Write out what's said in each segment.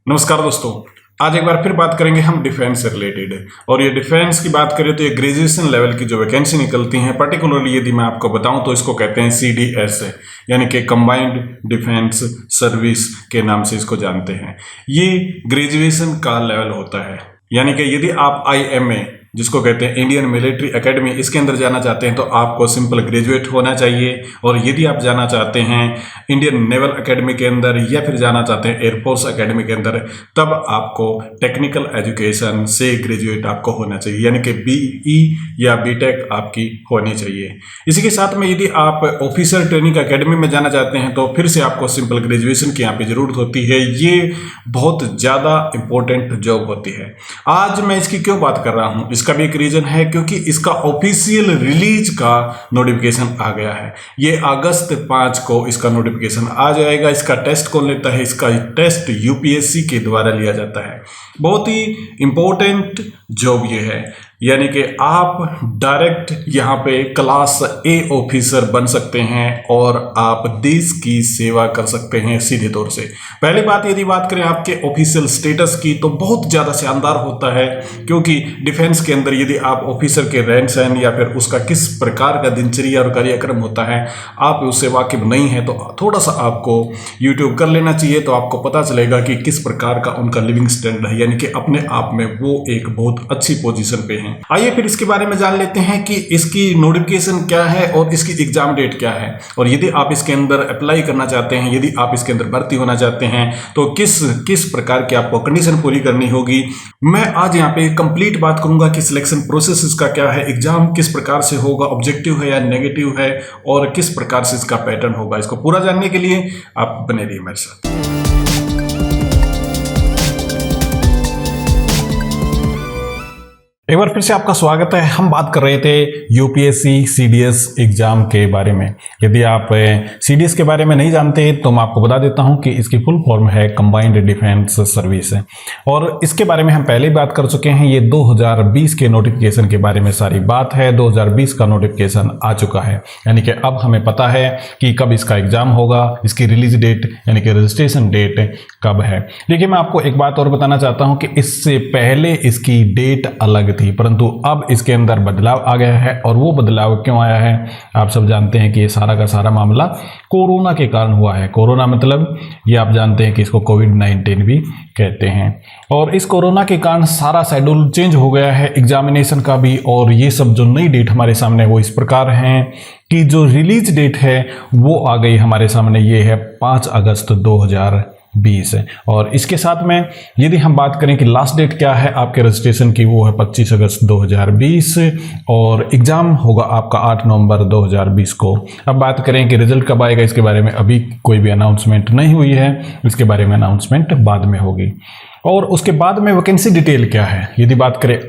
नमस्कार दोस्तों। आज एक बार फिर बात करेंगे हम डिफेंस से रिलेटेड। और ये डिफेंस की बात करें तो ये ग्रेजुएशन लेवल की जो वैकेंसी निकलती हैं, पर्टिकुलरली यदि मैं आपको बताऊं तो इसको कहते हैं CDS, यानी कि कंबाइंड डिफेंस सर्विस के नाम से इसको जानते हैं। ये ग्रेजुएशन का लेवल होता है, यानी कि यदि आप IMA जिसको कहते हैं इंडियन मिलिट्री एकेडमी, इसके अंदर जाना चाहते हैं तो आपको सिंपल ग्रेजुएट होना चाहिए। और यदि आप जाना चाहते हैं इंडियन नेवल एकेडमी के अंदर या फिर जाना चाहते हैं एयरफोर्स एकेडमी के अंदर, तब आपको टेक्निकल एजुकेशन से ग्रेजुएट आपको होना चाहिए, यानी कि BE या BTech आपकी होनी चाहिए। इसी के साथ में यदि आप ऑफिसर ट्रेनिंग एकेडमी में जाना चाहते हैं तो फिर से आपको सिंपल ग्रेजुएशन की यहाँ पे जरूरत होती है। ये बहुत ज़्यादा इंपॉर्टेंट जॉब होती है। आज मैं इसकी क्यों बात कर रहा हूँ, इसका भी एक रीजन है क्योंकि इसका ऑफिशियल रिलीज का नोटिफिकेशन आ गया है। ये अगस्त 5 को इसका नोटिफिकेशन आ जाएगा। इसका टेस्ट कौन लेता है? इसका टेस्ट UPSC के द्वारा लिया जाता है। बहुत ही इंपॉर्टेंट जॉब ये है, यानी कि आप डायरेक्ट यहाँ पे क्लास A ऑफिसर बन सकते हैं और आप देश की सेवा कर सकते हैं सीधे तौर से। पहली बात, यदि बात करें आपके ऑफिशियल स्टेटस की, तो बहुत ज़्यादा शानदार होता है, क्योंकि डिफेंस के अंदर यदि आप ऑफिसर के रहन सहन या फिर उसका किस प्रकार का दिनचर्या और कार्यक्रम होता है आप उससे वाकिफ नहीं है, तो थोड़ा सा आपको यूट्यूब कर लेना चाहिए, तो आपको पता चलेगा कि किस प्रकार का उनका लिविंग स्टैंडर्ड है, यानी कि अपने आप में वो एक बहुत अच्छी पोजीशन पे हैं। आइए फिर इसके बारे में जान लेते हैं कि इसकी नोटिफिकेशन क्या है और इसकी एग्जाम डेट क्या है, और यदि आप इसके अंदर अप्लाई करना चाहते हैं, यदि आप इसके अंदर भर्ती होना चाहते हैं तो किस प्रकार की आपको कंडीशन पूरी करनी होगी। मैं आज यहाँ पे कंप्लीट बात करूंगा कि सिलेक्शन प्रोसेस इसका क्या है, एग्जाम किस प्रकार से होगा, ऑब्जेक्टिव है या नेगेटिव है, और किस प्रकार से इसका पैटर्न होगा। इसको पूरा जानने के लिए आप बने रहिए मेरे साथ। एक बार फिर से आपका स्वागत है। हम बात कर रहे थे UPSC CDS एग्जाम के बारे में। यदि आप CDS के बारे में नहीं जानते तो मैं आपको बता देता हूं कि इसकी फुल फॉर्म है कंबाइंड डिफेंस सर्विस है, और इसके बारे में हम पहले ही बात कर चुके हैं। ये 2020 के नोटिफिकेशन के बारे में सारी बात है। 2020 का नोटिफिकेशन आ चुका है, यानी कि अब हमें पता है कि कब इसका एग्जाम होगा, इसकी रिलीज डेट यानी कि रजिस्ट्रेशन डेट कब है। देखिए, मैं आपको एक बात और बताना चाहता हूँ कि इससे पहले इसकी डेट अलग थी, परंतु अब इसके अंदर बदलाव आ गया है। और वो बदलाव क्यों आया है, आप सब जानते हैं कि ये सारा का सारा मामला कोरोना के कारण हुआ है। कोरोना मतलब ये आप जानते हैं कि इसको COVID-19 भी कहते हैं। और इस कोरोना के कारण सारा शेड्यूल चेंज हो गया है एग्जामिनेशन का भी। और ये सब जो नई डेट हमारे सामने वो इस प्रकार हैं कि जो रिलीज डेट है वो आ गई हमारे सामने, ये है 5 अगस्त 2020 है। और इसके साथ में यदि हम बात करें कि लास्ट डेट क्या है आपके रजिस्ट्रेशन की, वो है 25 अगस्त 2020, और एग्जाम होगा आपका 8 नवंबर 2020 को। अब बात करें कि रिजल्ट कब आएगा, इसके बारे में अभी कोई भी अनाउंसमेंट नहीं हुई है, इसके बारे में अनाउंसमेंट बाद में होगी। और उसके बाद में वैकेंसी डिटेल क्या है, यदि बात करें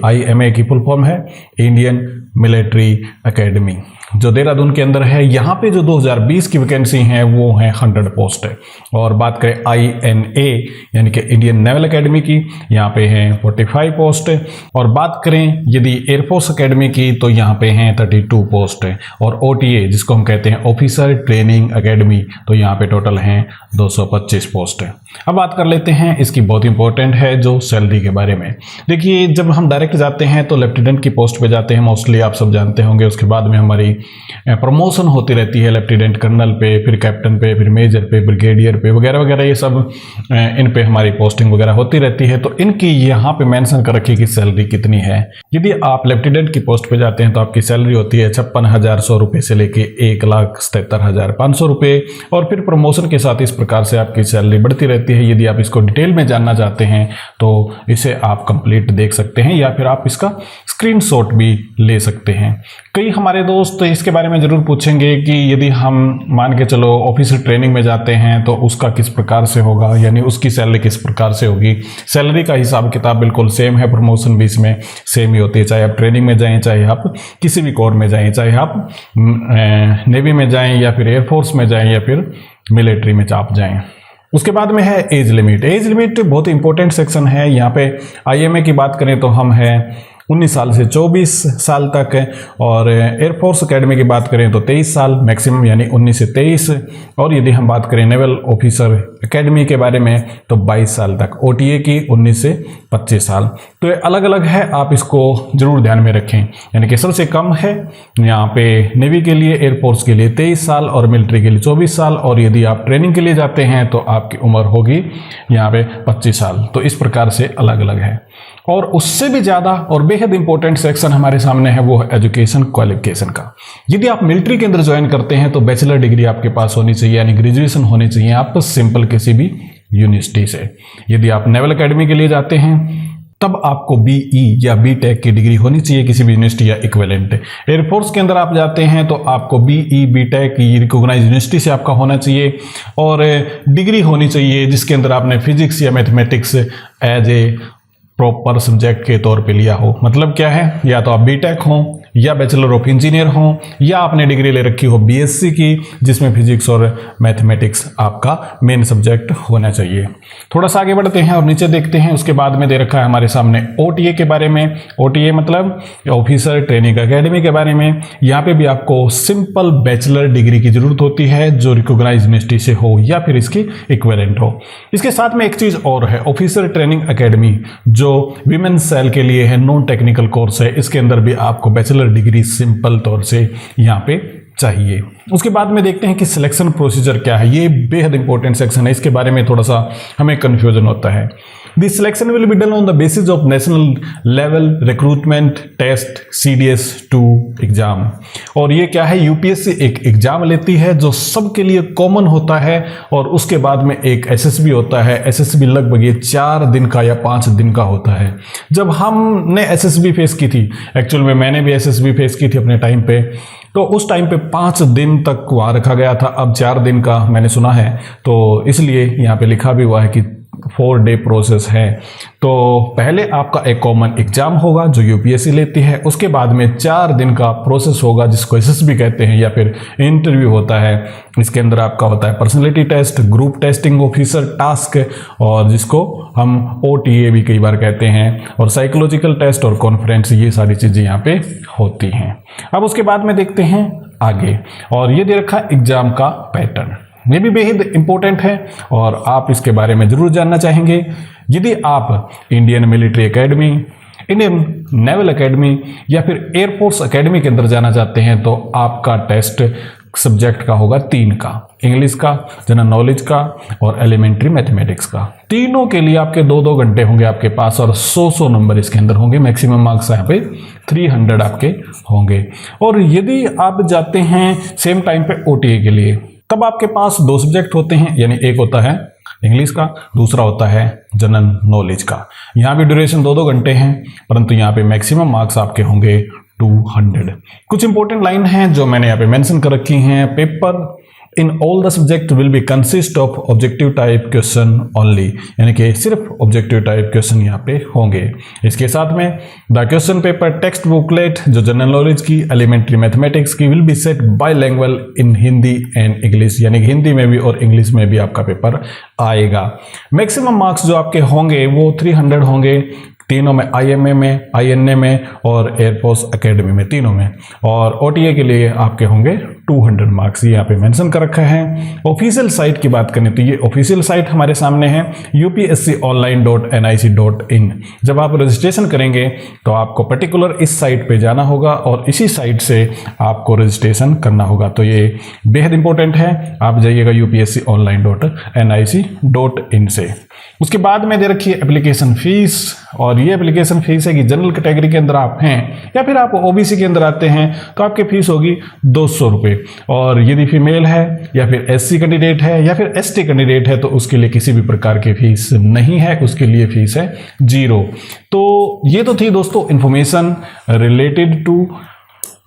IMA की फुल फॉर्म है इंडियन मिलिट्री एकेडमी, जो देहरादून के अंदर है। यहाँ पे जो 2020 की वैकेंसी है वो है 100 पोस्ट है। और बात करें INA यानी कि इंडियन नेवल एकेडमी की, यहाँ पे हैं 45 पोस्ट है। और बात करें यदि एयरफोर्स एकेडमी की तो यहाँ पे हैं 32 पोस्ट है। और OTA जिसको हम कहते हैं ऑफिसर ट्रेनिंग एकेडमी, तो यहाँ पे टोटल हैं 225 पोस्ट है। अब बात कर लेते हैं इसकी बहुत इंपॉर्टेंट है जो सैलरी के बारे में। देखिए, जब हम डायरेक्ट जाते हैं तो लेफ्टिनेंट की पोस्ट पे जाते हैं, मोस्टली आप सब जानते होंगे। उसके बाद में हमारी प्रमोशन होती रहती है लेफ्टिनेंट कर्नल पे, फिर कैप्टन पे, फिर मेजर पे, ब्रिगेडियर पे वगैरह वगैरह, ये सब इन पे हमारी पोस्टिंग वगैरह होती रहती है। तो इनकी यहाँ पे मेंशन कर रखी कि सैलरी कितनी है। यदि आप लेफ्टिनेंट की पोस्ट पे जाते हैं तो आपकी सैलरी होती है 56,100 रुपये से लेके 1,77,500 रुपये। और फिर प्रमोशन के साथ इस प्रकार से आपकी सैलरी बढ़ती रहती है। यदि आप इसको डिटेल में जानना चाहते हैं तो इसे आप कंप्लीट देख सकते हैं, या फिर आप इसका स्क्रीनशॉट भी ले सकते हैं। कई हमारे दोस्त इसके बारे में जरूर पूछेंगे कि यदि हम मान के चलो ऑफिसर ट्रेनिंग में जाते हैं तो उसका किस प्रकार से होगा, यानी उसकी सैलरी किस प्रकार से होगी। सैलरी का हिसाब किताब बिल्कुल सेम है, प्रमोशन भी इसमें सेम ही होती है, चाहे आप ट्रेनिंग में जाएं, चाहे आप किसी भी कोर में जाएं, चाहे आप नेवी में जाएं या फिर एयरफोर्स में जाएं या फिर मिलिट्री में आप जाएं। उसके बाद में है एज लिमिट। एज लिमिट बहुत इंपॉर्टेंट सेक्शन है। यहाँ पे IMA की बात करें तो हम हैं 19 साल से 24 साल तक है। और एयरफोर्स एकेडमी की बात करें तो 23 साल मैक्सिमम, यानी 19 से 23। और यदि हम बात करें नेवल ऑफिसर एकेडमी के बारे में तो 22 साल तक। ओटीए की 19 से 25 साल। तो ये अलग अलग है, आप इसको जरूर ध्यान में रखें। यानी कि सबसे कम है यहाँ पे नेवी के लिए, एयरफोर्स के लिए 23 साल और मिलिट्री के लिए 24 साल। और यदि आप ट्रेनिंग के लिए जाते हैं तो आपकी उम्र होगी यहाँ पे 25 साल। तो इस प्रकार से अलग अलग है। और उससे भी ज़्यादा और बेहद इंपॉर्टेंट सेक्शन हमारे सामने है, वो है एजुकेशन क्वालिफिकेशन का। यदि आप मिलिट्री के अंदर ज्वाइन करते हैं तो बैचलर डिग्री आपके पास होनी चाहिए, यानी ग्रेजुएशन होनी चाहिए आप सिंपल किसी भी यूनिवर्सिटी से। यदि आप नेवल एकेडमी के लिए जाते हैं तब आपको बीई या बीटेक की डिग्री होनी चाहिए किसी भी यूनिवर्सिटी या इक्विवेलेंट। एयरफोर्स के अंदर आप जाते हैं तो आपको बीई बीटेक की रिकॉग्नाइज यूनिवर्सिटी से आपका होना चाहिए और डिग्री होनी चाहिए जिसके अंदर आपने फिजिक्स या mathematics as a proper subject के तौर पे लिया हो। मतलब क्या है, या तो आप बीटेक हो या बैचलर ऑफ इंजीनियर हो या आपने डिग्री ले रखी हो बीएससी की जिसमें फिजिक्स और मैथमेटिक्स आपका मेन सब्जेक्ट होना चाहिए। थोड़ा सा आगे बढ़ते हैं और नीचे देखते हैं। उसके बाद में दे रखा है हमारे सामने ओटीए के बारे में। ओटीए मतलब ऑफिसर ट्रेनिंग एकेडमी के बारे में। यहाँ पे भी आपको सिंपल बैचलर डिग्री की जरूरत होती है जो रिकॉग्नाइज यूनिवर्सिटी से हो या फिर इसकी इक्विवेलेंट हो। इसके साथ में एक चीज और है, ऑफिसर ट्रेनिंग एकेडमी जो विमेन सेल के लिए है, नॉन टेक्निकल कोर्स है। इसके अंदर भी आपको बैचलर डिग्री सिंपल तौर से यहाँ पे चाहिए। उसके बाद में देखते हैं कि सिलेक्शन प्रोसीजर क्या है। ये बेहद इंपॉर्टेंट सेक्शन है, इसके बारे में थोड़ा सा हमें कंफ्यूजन होता है। The selection will be done on the basis of national level recruitment test CDS 2 exam. और ये क्या है, यूपीएससी एक एग्जाम लेती है जो सबके लिए कॉमन होता है और उसके बाद में एक एसएसबी होता है। एसएसबी लगभग ये 4 दिन का या 5 दिन का होता है। जब हमने एसएसबी फेस की थी, एक्चुअल में मैंने भी एसएसबी फेस की थी अपने टाइम पे, तो उस टाइम पे 5 दिन तक वहाँ रखा गया था। अब 4 दिन का मैंने सुना है, तो इसलिए यहाँ पे लिखा भी हुआ है कि 4 डे प्रोसेस है। तो पहले आपका एक कॉमन एग्जाम होगा जो यूपीएससी लेती है, उसके बाद में 4 दिन का प्रोसेस होगा जिसको एसएसबी कहते हैं या फिर इंटरव्यू होता है। इसके अंदर आपका होता है personality test, group testing, officer task और जिसको हम OTA भी कई बार कहते हैं, और साइकोलॉजिकल टेस्ट और कॉन्फ्रेंस, ये सारी चीज़ें यहाँ पे होती हैं। अब उसके बाद में देखते हैं आगे, और ये दे रखा एग्जाम का पैटर्न। ये भी बेहद इंपॉर्टेंट है और आप इसके बारे में जरूर जानना चाहेंगे। यदि आप Indian military academy, Indian naval academy या फिर एयरफोर्स एकेडमी के अंदर जाना चाहते हैं तो आपका टेस्ट सब्जेक्ट का होगा 3 का, इंग्लिश का, जनरल नॉलेज का और एलिमेंट्री मैथमेटिक्स का। तीनों के लिए आपके 2-2 घंटे होंगे आपके पास और 100 नंबर इसके अंदर होंगे। मैक्सिमम मार्क्स यहाँ पे 300 आपके होंगे। और यदि आप जाते हैं सेम टाइम पे OTA के लिए, तब आपके पास 2 सब्जेक्ट होते हैं, यानी एक होता है इंग्लिश का, दूसरा होता है जनरल नॉलेज का। यहाँ भी ड्यूरेशन 2-2 घंटे हैं, परंतु यहाँ पे मैक्सिमम मार्क्स आपके होंगे 200। कुछ इंपॉर्टेंट लाइन हैं जो मैंने यहाँ पे मेंशन कर रखी हैं। Paper in all the subject will be consist of objective type question only, यानी कि सिर्फ ऑब्जेक्टिव टाइप क्वेश्चन यहाँ पे होंगे। इसके साथ में the question paper text booklet जो जनरल नॉलेज की, एलिमेंट्री मैथमेटिक्स की will be set bilingual in Hindi and English, यानी कि हिंदी में भी और इंग्लिश में भी आपका पेपर आएगा। मैक्सिमम मार्क्स जो आपके होंगे वो 300 होंगे, तीनों में, IMA में, INA में और एयरफोर्स एकेडमी में, तीनों में। और OTA के लिए आपके होंगे 200 मार्क्स, ये यहाँ पे मेंशन कर रखा है। ऑफिशियल साइट की बात करें तो ये ऑफिशियल साइट हमारे सामने है upsconline.nic.in। जब आप रजिस्ट्रेशन करेंगे तो आपको पर्टिकुलर इस साइट पे जाना होगा और इसी साइट से आपको रजिस्ट्रेशन करना होगा। तो ये बेहद इंपॉर्टेंट है, आप जाइएगा upsconline.nic.in से। उसके बाद में दे रखी है एप्लीकेशन फीस, और ये एप्लीकेशन फीस है कि जनरल कैटेगरी के अंदर आप हैं या फिर आप OBC के अंदर आते हैं तो आपकी फीस होगी 200 रुपये। और यदि फीमेल है या फिर SC कैंडिडेट है या फिर ST कैंडिडेट है तो उसके लिए किसी भी प्रकार की फीस नहीं है, उसके लिए फीस है 0। तो ये तो थी दोस्तों information related to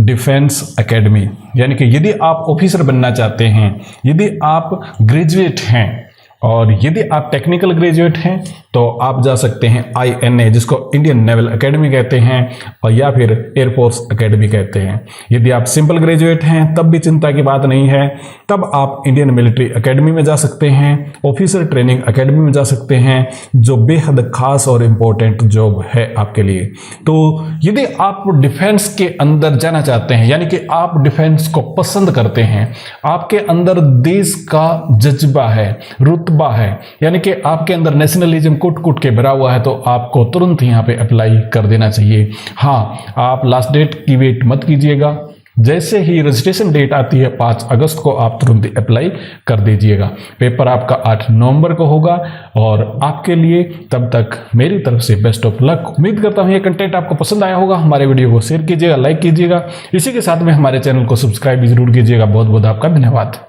defence academy. यानी कि यदि आप ऑफिसर बनना चाहते हैं, यदि आप ग्रेजुएट हैं और यदि आप टेक्निकल ग्रेजुएट हैं तो तो आप जा सकते हैं INA, जिसको इंडियन नेवल एकेडमी कहते हैं, और या फिर एयरफोर्स एकेडमी कहते हैं। यदि आप सिंपल ग्रेजुएट हैं तब भी चिंता की बात नहीं है, तब आप इंडियन मिलिट्री एकेडमी में जा सकते हैं, ऑफिसर ट्रेनिंग एकेडमी में जा सकते हैं, जो बेहद खास और इम्पोर्टेंट जॉब है आपके लिए। तो यदि आप डिफेंस के अंदर जाना चाहते हैं, यानी कि आप डिफेंस को पसंद करते हैं, आपके अंदर देश का जज्बा है, रुतबा है, यानी कि आपके अंदर नेशनलिज्म कुट कुट के भरा हुआ है, तो आपको तुरंत यहाँ पे अप्लाई कर देना चाहिए। हाँ, आप लास्ट डेट की वेट मत कीजिएगा, जैसे ही रजिस्ट्रेशन डेट आती है 5 अगस्त को आप तुरंत अप्लाई कर दीजिएगा। पेपर आपका 8 नवंबर को होगा और आपके लिए तब तक मेरी तरफ से बेस्ट ऑफ लक। उम्मीद करता हूँ ये कंटेंट आपको पसंद आया होगा। हमारे वीडियो को शेयर कीजिएगा, लाइक कीजिएगा, इसी के साथ में हमारे चैनल को सब्सक्राइब भी जरूर कीजिएगा। बहुत बहुत आपका धन्यवाद।